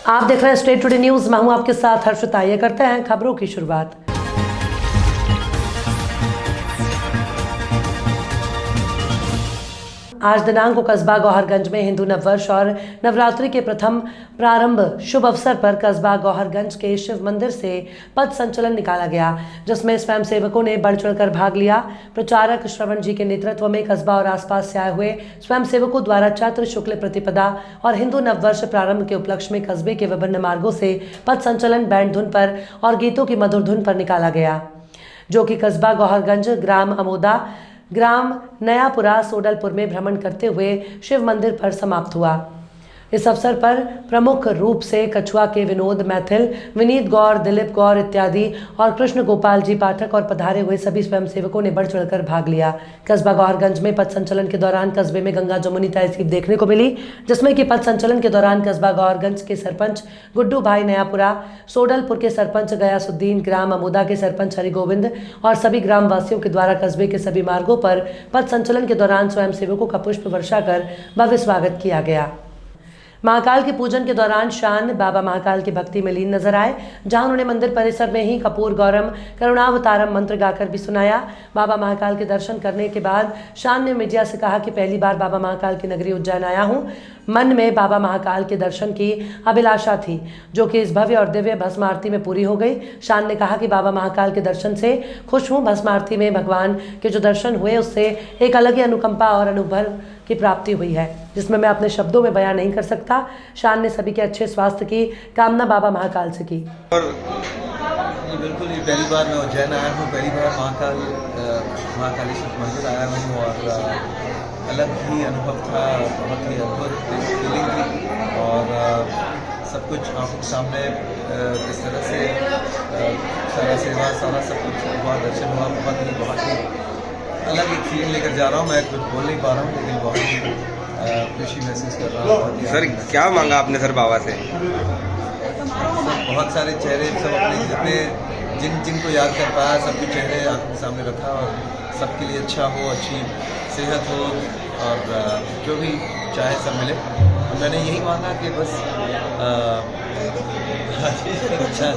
आप देख रहे हैं स्टेट टुडे न्यूज। मैं हूं आपके साथ हर्षिता। ये करते हैं खबरों की शुरुआत। आज दिनांक को कस्बा गौहरगंज में हिंदू नववर्ष और नवरात्रि के प्रथम प्रारंभ शुभ अवसर पर कस्बा गौहरगंज के शिव मंदिर से पथ संचलन निकाला गया, जिसमें स्वयंसेवकों ने बढ़ चढ़कर भाग लिया। प्रचारक श्रवण जी के नेतृत्व में कस्बा और आसपास से आए हुए स्वयंसेवकों द्वारा चैत्र शुक्ल प्रतिपदा और हिंदू नववर्ष प्रारंभ के उपलक्ष्य में कस्बे के विभिन्न मार्गों से पथ संचलन बैंड धुन पर और गीतों की मधुर धुन पर निकाला गया, जो कि कस्बा गौहरगंज, ग्राम अमोदा, ग्राम नयापुरा, सोडलपुर में भ्रमण करते हुए शिव मंदिर पर समाप्त हुआ। इस अवसर पर प्रमुख रूप से कछुआ के विनोद मैथिल, विनीत गौर, दिलीप गौर इत्यादि और कृष्ण गोपाल जी पाठक और पधारे हुए सभी स्वयंसेवकों ने बढ़ चढ़कर भाग लिया। कस्बा गौहरगंज में पथ संचलन के दौरान कस्बे में गंगा जमुनी तहजीब देखने को मिली, जिसमें कि पथ संचलन के दौरान कस्बा गौहरगंज के सरपंच गुड्डू भाई नयापुरा, सोडलपुर के सरपंच गयासुद्दीन, ग्राम अमोदा के सरपंच हरिगोविंद और सभी ग्रामवासियों के द्वारा कस्बे के सभी मार्गों पर पथ संचलन के दौरान स्वयंसेवकों का पुष्प वर्षा कर भव्य स्वागत किया गया। महाकाल के पूजन के दौरान शान बाबा महाकाल की भक्ति में लीन नजर आए, जहां उन्होंने मंदिर परिसर में ही कपूर गौरम करुणावतारम मंत्र गाकर भी सुनाया। बाबा महाकाल के दर्शन करने के बाद शान ने मीडिया से कहा कि पहली बार बाबा महाकाल की नगरी उज्जैन आया हूं। मन में बाबा महाकाल के दर्शन की अभिलाषा थी, जो कि इस भव्य और दिव्य भस्म आरती में पूरी हो गई। शान ने कहा कि बाबा महाकाल के दर्शन से खुश हूँ। भस्म आरती में भगवान के जो दर्शन हुए उससे एक अलग ही अनुकंपा और अनुभव की प्राप्ति हुई है, जिसमें मैं अपने शब्दों में बयान नहीं कर सकता। शान ने सभी के अच्छे स्वास्थ्य की कामना बाबा महाकाल से की। और ये बिल्कुल ये पहली बार मैं उज्जैन आया हूँ, पहली बार महाकालेश्वर मंदिर आया हूँ और अलग ही अनुभव था, बहुत ही अद्भुत फीलिंग थी और सब कुछ आंखों के सामने किस तरह से सारा सेवा सारा सब कुछ हुआ, दर्शन हुआ, बहुत ही अलग एक फीलिंग लेकर जा रहा हूँ। मैं कुछ बोल नहीं पा रहा हूँ, लेकिन बहुत ही खुशी महसूस कर रहा हूँ। सर क्या मांगा आपने सर बाबा से? बहुत सारे चेहरे सब अपने जितने जिनको याद कर पाया सबके चेहरे आंखों के सामने रखा और सबके लिए अच्छा हो, अच्छी सेहत हो और जो भी चाहे सब मिले। मैंने यही मांगा कि बस अच्छा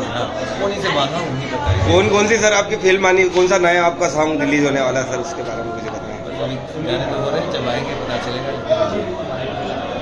उन्हीं से मांगा, उन्हीं बताया। कौन सी सर आपकी फिल्म आनी, कौन सा नया आपका सॉन्ग रिलीज होने वाला है सर, उसके बारे में मुझे बताएं। गाने तो हो रहे हैं, जब आएंगे पता चलेगा।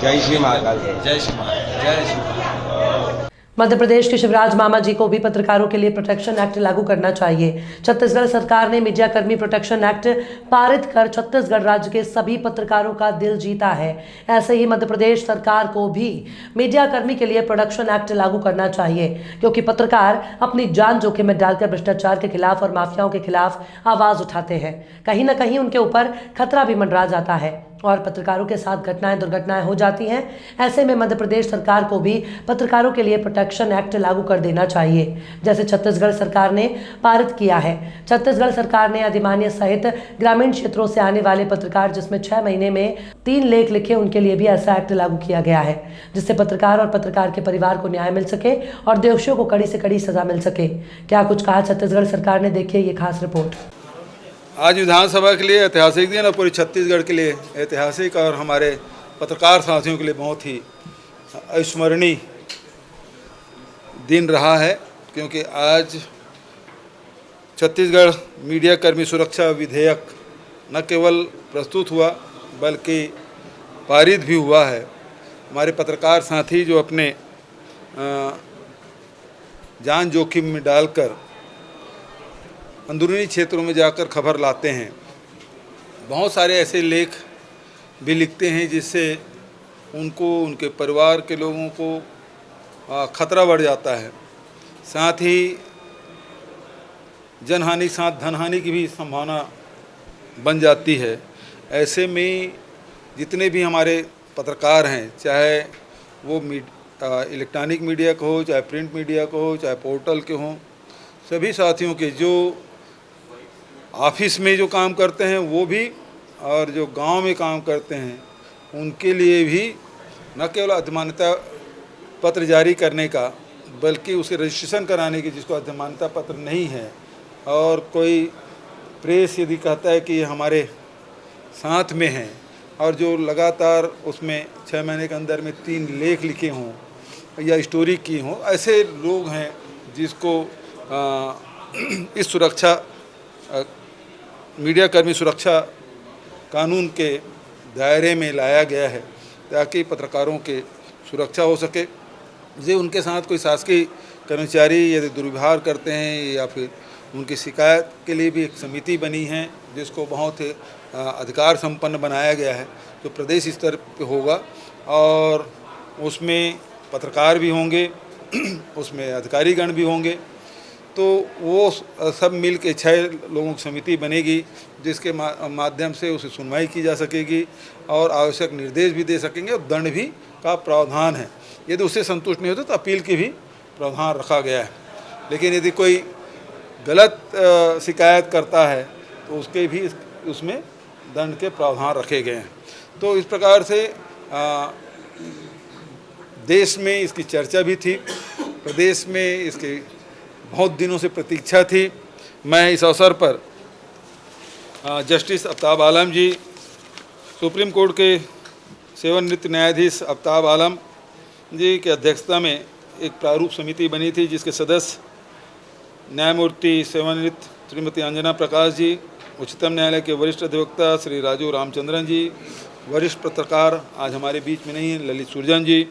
जय श्री महाकाल। जय श्री महाकाल। जय श्री महाकाल। मध्य प्रदेश के शिवराज मामा जी को भी पत्रकारों के लिए प्रोटेक्शन एक्ट लागू करना चाहिए। छत्तीसगढ़ सरकार ने मीडिया कर्मी प्रोटेक्शन एक्ट पारित कर छत्तीसगढ़ राज्य के सभी पत्रकारों का दिल जीता है। ऐसे ही मध्य प्रदेश सरकार को भी मीडिया कर्मी के लिए प्रोटेक्शन एक्ट लागू करना चाहिए, क्योंकि पत्रकार अपनी जान जोखिम में डालकर भ्रष्टाचार के खिलाफ और माफियाओं के खिलाफ आवाज उठाते हैं। कहीं ना कहीं उनके ऊपर खतरा भी मंडरा जाता है और पत्रकारों के साथ घटनाएं दुर्घटनाएं हो जाती हैं। ऐसे में मध्य प्रदेश सरकार को भी पत्रकारों के लिए प्रोटेक्शन एक्ट लागू कर देना चाहिए, जैसे छत्तीसगढ़ सरकार ने पारित किया है। छत्तीसगढ़ सरकार ने अधिमान्य सहित ग्रामीण क्षेत्रों से आने वाले पत्रकार जिसमें 6 महीने में 3 लेख लिखे, उनके लिए भी ऐसा एक्ट लागू किया गया है, जिससे पत्रकार और पत्रकार के परिवार को न्याय मिल सके और दोषियों को कड़ी से कड़ी सजा मिल सके। क्या कुछ कहा छत्तीसगढ़ सरकार ने, देखिए ये खास रिपोर्ट। आज विधानसभा के लिए ऐतिहासिक दिन और पूरी छत्तीसगढ़ के लिए ऐतिहासिक और हमारे पत्रकार साथियों के लिए बहुत ही अविस्मरणीय दिन रहा है, क्योंकि आज छत्तीसगढ़ मीडिया कर्मी सुरक्षा विधेयक न केवल प्रस्तुत हुआ बल्कि पारित भी हुआ है। हमारे पत्रकार साथी जो अपने जान जोखिम में डालकर अंदरूनी क्षेत्रों में जाकर खबर लाते हैं, बहुत सारे ऐसे लेख भी लिखते हैं जिससे उनको, उनके परिवार के लोगों को खतरा बढ़ जाता है। साथ ही जनहानि साथ धनहानि की भी संभावना बन जाती है। ऐसे में जितने भी हमारे पत्रकार हैं, चाहे वो इलेक्ट्रॉनिक मीडिया को हो, चाहे प्रिंट मीडिया को हो, चाहे पोर्टल के हों, सभी साथियों के जो ऑफिस में जो काम करते हैं वो भी और जो गांव में काम करते हैं उनके लिए भी न केवल अधिमान्यता पत्र जारी करने का बल्कि उसे रजिस्ट्रेशन कराने की, जिसको अधिमान्यता पत्र नहीं है और कोई प्रेस यदि कहता है कि हमारे साथ में है और जो लगातार उसमें 6 महीने के अंदर में 3 लेख लिखे हों, या स्टोरी की हों, ऐसे लोग हैं जिसको इस सुरक्षा मीडिया कर्मी सुरक्षा कानून के दायरे में लाया गया है ताकि पत्रकारों के सुरक्षा हो सके। यदि उनके साथ कोई शासकीय कर्मचारी यदि दुर्व्यवहार करते हैं या फिर उनकी शिकायत के लिए भी एक समिति बनी है जिसको बहुत अधिकार संपन्न बनाया गया है, तो प्रदेश स्तर पे होगा और उसमें पत्रकार भी होंगे उसमें अधिकारीगण भी होंगे, तो वो सब मिल के 6 लोगों की समिति बनेगी जिसके माध्यम से उसे सुनवाई की जा सकेगी और आवश्यक निर्देश भी दे सकेंगे और दंड भी का प्रावधान है। यदि उससे संतुष्ट नहीं होते तो अपील की भी प्रावधान रखा गया है। लेकिन यदि कोई गलत शिकायत करता है तो उसके भी उसमें दंड के प्रावधान रखे गए हैं। तो इस प्रकार से देश में इसकी चर्चा भी थी, प्रदेश में इसकी बहुत दिनों से प्रतीक्षा थी। मैं इस अवसर पर जस्टिस आफ्ताब आलम जी, सुप्रीम कोर्ट के सेवानिवृत्त न्यायाधीश आफ्ताब आलम जी की अध्यक्षता में एक प्रारूप समिति बनी थी जिसके सदस्य न्यायमूर्ति सेवानिवृत्त श्रीमती अंजना प्रकाश जी, उच्चतम न्यायालय के वरिष्ठ अधिवक्ता श्री राजू रामचंद्रन जी, वरिष्ठ पत्रकार आज हमारे बीच में नहीं हैं ललित सुरजन जी,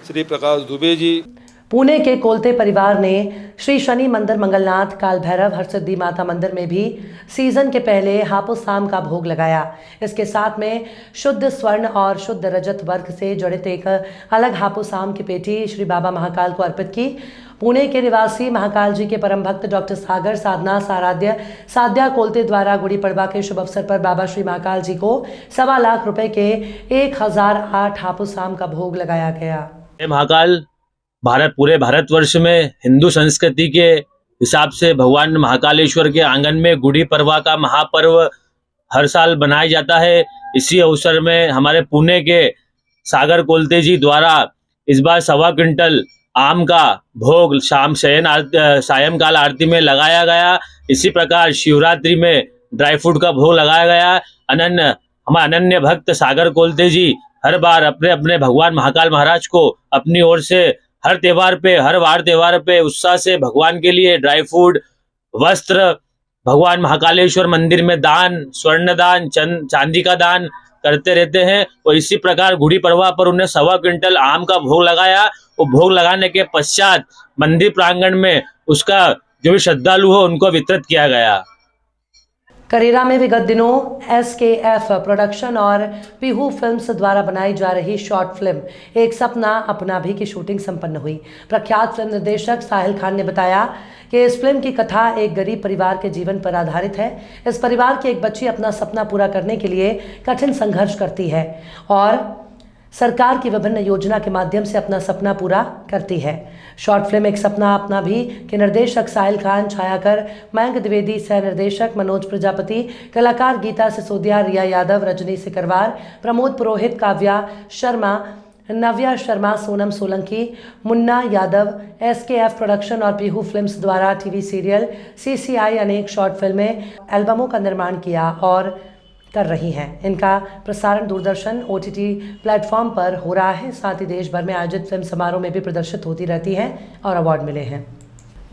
श्री प्रकाश दुबे जी। पुणे के कोलते परिवार ने श्री शनि मंदिर मंगलनाथ काल भैरव हरसिद्धि माता मंदिर में भी सीजन के पहले हापुस आम का भोग लगाया। इसके साथ में शुद्ध स्वर्ण और शुद्ध रजत वर्ग से जड़ित एक अलग हापुस आम की पेटी श्री बाबा महाकाल को अर्पित की। पुणे के निवासी महाकाल जी के परम भक्त डॉक्टर सागर साधना साराध्य साध्या कोलते द्वारा गुड़ी पड़वा के शुभ अवसर पर बाबा श्री महाकाल जी को 1.25 लाख रुपए के 1008 हापुस आम का भोग लगाया गया। महाकाल पूरे भारतवर्ष में हिंदू संस्कृति के हिसाब से भगवान महाकालेश्वर के आंगन में गुड़ी पड़वा का महापर्व हर साल बनाया जाता है। इसी अवसर में हमारे पुणे के सागर कोलते जी द्वारा इस बार 1.25 क्विंटल आम का भोग सायंकाल आरती में लगाया गया। इसी प्रकार शिवरात्रि में ड्राई फ्रूट का भोग लगाया गया। हमारे अनन्य भक्त सागर कोलते जी हर बार अपने भगवान महाकाल महाराज को अपनी ओर से हर वार त्योहार पे उत्साह से भगवान के लिए ड्राई फ्रूट, वस्त्र, भगवान महाकालेश्वर मंदिर में दान, स्वर्ण दान, चांदी का दान करते रहते हैं। और इसी प्रकार गुड़ी पड़वा पर उन्हें 1.25 क्विंटल आम का भोग लगाया। वो भोग लगाने के पश्चात मंदिर प्रांगण में उसका जो भी श्रद्धालु हो उनको वितरित किया गया। करेरा में विगत दिनों SKF प्रोडक्शन और पीहू फिल्म्स द्वारा बनाई जा रही शॉर्ट फिल्म एक सपना अपना भी की शूटिंग संपन्न हुई। प्रख्यात फिल्म निर्देशक साहिल खान ने बताया कि इस फिल्म की कथा एक गरीब परिवार के जीवन पर आधारित है। इस परिवार की एक बच्ची अपना सपना पूरा करने के लिए कठिन संघर्ष करती है और सरकार की विभिन्न योजना के माध्यम से अपना सपना पूरा करती है। शॉर्ट फिल्म एक सपना अपना भी के निर्देशक साहिल खान, छायाकर मयंक द्विवेदी, सह निर्देशक मनोज प्रजापति, कलाकार गीता सिसोदिया, रिया यादव, रजनी सिकरवार, प्रमोद पुरोहित, काव्या शर्मा, नव्या शर्मा, सोनम सोलंकी, मुन्ना यादव, SKF प्रोडक्शन और पीहू फिल्म्स द्वारा टीवी सीरियल CCI अनेक शॉर्ट फिल्में एल्बमों का निर्माण किया और कर रही हैं। इनका प्रसारण दूरदर्शन OTT प्लेटफॉर्म पर हो रहा है। साथ ही देश भर में आयोजित फिल्म समारोह में भी प्रदर्शित होती रहती हैं और अवार्ड मिले हैं।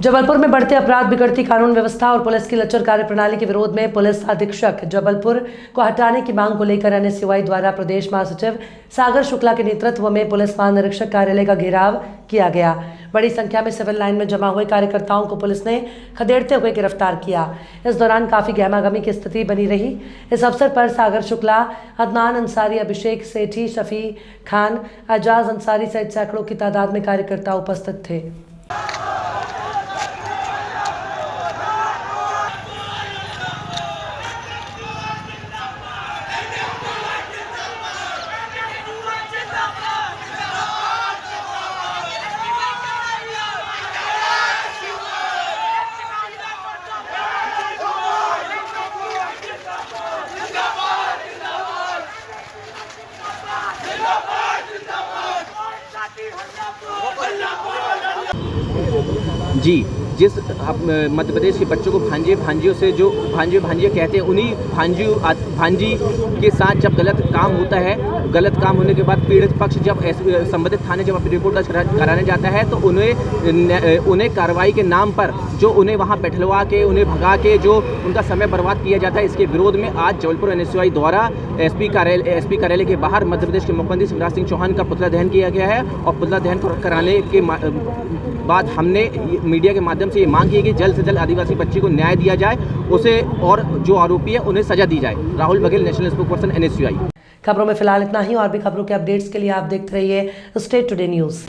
जबलपुर में बढ़ते अपराध, बिगड़ती कानून व्यवस्था और पुलिस की लचर कार्यप्रणाली के विरोध में पुलिस अधीक्षक जबलपुर को हटाने की मांग को लेकर NSUI द्वारा प्रदेश महासचिव सागर शुक्ला के नेतृत्व में पुलिस महानिरीक्षक कार्यालय का घेराव किया गया। बड़ी संख्या में सिविल लाइन में जमा हुए कार्यकर्ताओं को पुलिस ने खदेड़ते हुए गिरफ्तार किया। इस दौरान काफी गहमागहमी की स्थिति बनी रही। इस अवसर पर सागर शुक्ला, अदनान अंसारी, अभिषेक सेठी, शफी खान, एजाज अंसारी सहित सैकड़ों की तादाद में कार्यकर्ता उपस्थित थे। जी जिस मध्य प्रदेश के बच्चों को भांजियों से जो भांजिए कहते हैं, उन्हीं भांजी के साथ जब गलत काम होता है, गलत काम होने के बाद पीड़ित पक्ष जब संबंधित थाने जब अपनी रिपोर्ट दर्ज कराने जाता है तो उन्हें कार्रवाई के नाम पर जो उन्हें वहां बैठलवा के, उन्हें भगा के जो उनका समय बर्बाद किया जाता है, इसके विरोध में आज जबलपुर एनएसयूआई द्वारा एसपी कार्यालय के बाहर मध्य प्रदेश के मुख्यमंत्री शिवराज सिंह चौहान का पुतला दहन किया गया है। और पुतला दहन कराने के बाद हमने मीडिया के माध्यम से ये मांग की कि जल्द से जल्द आदिवासी बच्ची को न्याय दिया जाए, उसे और जो आरोपी है उन्हें सजा दी जाए। Rahul Baghel, national spokesperson, NSUI. खबरों में फिलहाल इतना ही। और भी खबरों के अपडेट्स के लिए आप देखते रहिए स्टेट टुडे न्यूज़।